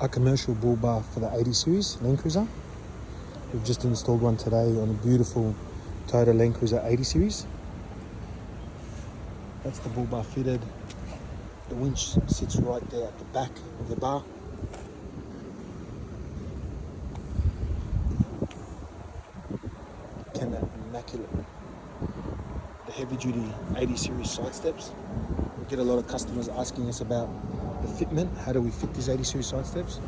a commercial bull bar for the 80 series Landcruiser. We've just installed one today on a beautiful Toyota Landcruiser 80 series. That's the bull bar fitted. The winch sits right there at the back of the bar. Came out immaculate. The heavy duty 80 series side steps. We get a lot of customers asking us about the fitment. How do we fit these 80 series side steps?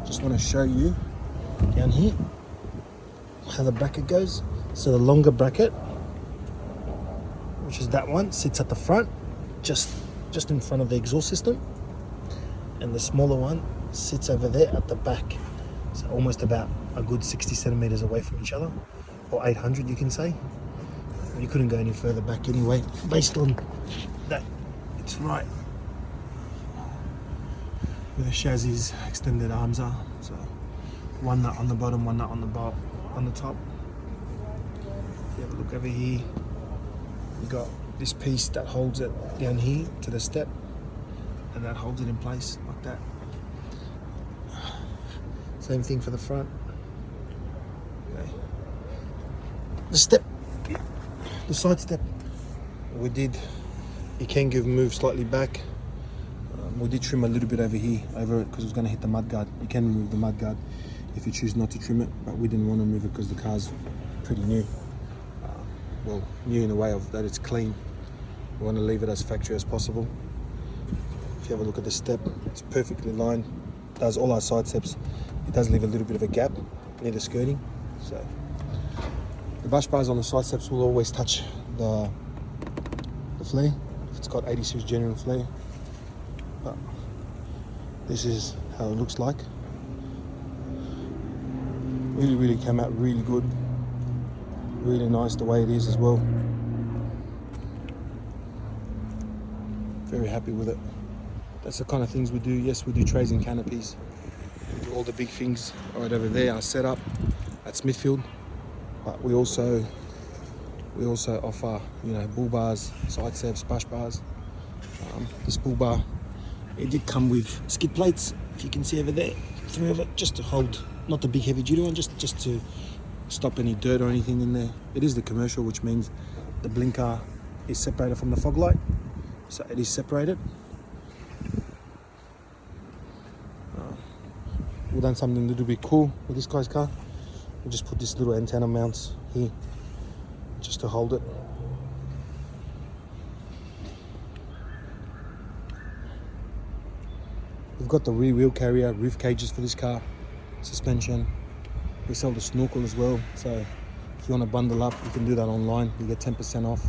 Just want to show you down here how the bracket goes. So the longer bracket, which is that one, sits at the front, just in front of the exhaust system, and the smaller one sits over there at the back, so almost about a good 60 centimeters away from each other, or 800 you can say. You couldn't go any further back anyway, based on that it's right where the chassis extended arms are. So one nut on the bottom, one nut on the top. If you have a look over here, you got this piece that holds it down here to the step, and that holds it in place like that. Same thing for the front. Okay. The step, the side step, you can move slightly back. We did trim a little bit over here, over it, because it was going to hit the mudguard. You can remove the mudguard if you choose not to trim it, but we didn't want to move it because the car's pretty new. Well, new in the way of that it's clean. We want to leave it as factory as possible. If you have a look at the step, it's perfectly lined. It does all our side steps. It does leave a little bit of a gap near the skirting. So the bush bars on the side steps will always touch the flare. If it's got 80 series genuine flare. But this is how it looks like. Really came out really good. Really nice the way it is as well. Very happy with it. That's the kind of things we do. Yes, we do trays and canopies. We do all the big things right over there, our setup at Smithfield. But we also offer, bull bars, side steps, bush bars. This bull bar, it did come with skid plates, if you can see over there, three of it, just to hold, not the big heavy duty one, just to stop any dirt or anything in there. It is the commercial, which means the blinker is separated from the fog light, so it is separated. We've done something a little bit cool with this guy's car. We just put this little antenna mounts here just to hold it. We've got the rear wheel carrier, roof cages for this car, suspension. We sell the snorkel as well, so if you want to bundle up, you can do that online. You get 10% off.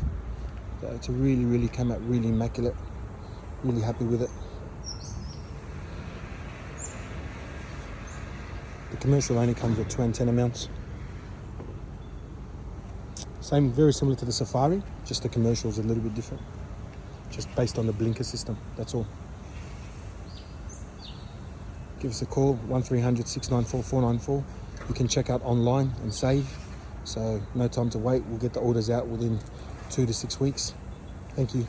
So it's a really came out really immaculate. Really happy with it. The commercial only comes with 2 antenna mounts. Very similar to the Safari, just the commercial is a little bit different. Just based on the blinker system, that's all. Give us a call, 1300 694 494. You can check out online and save, so no time to wait. We'll get the orders out within 2 to 6 weeks. Thank you.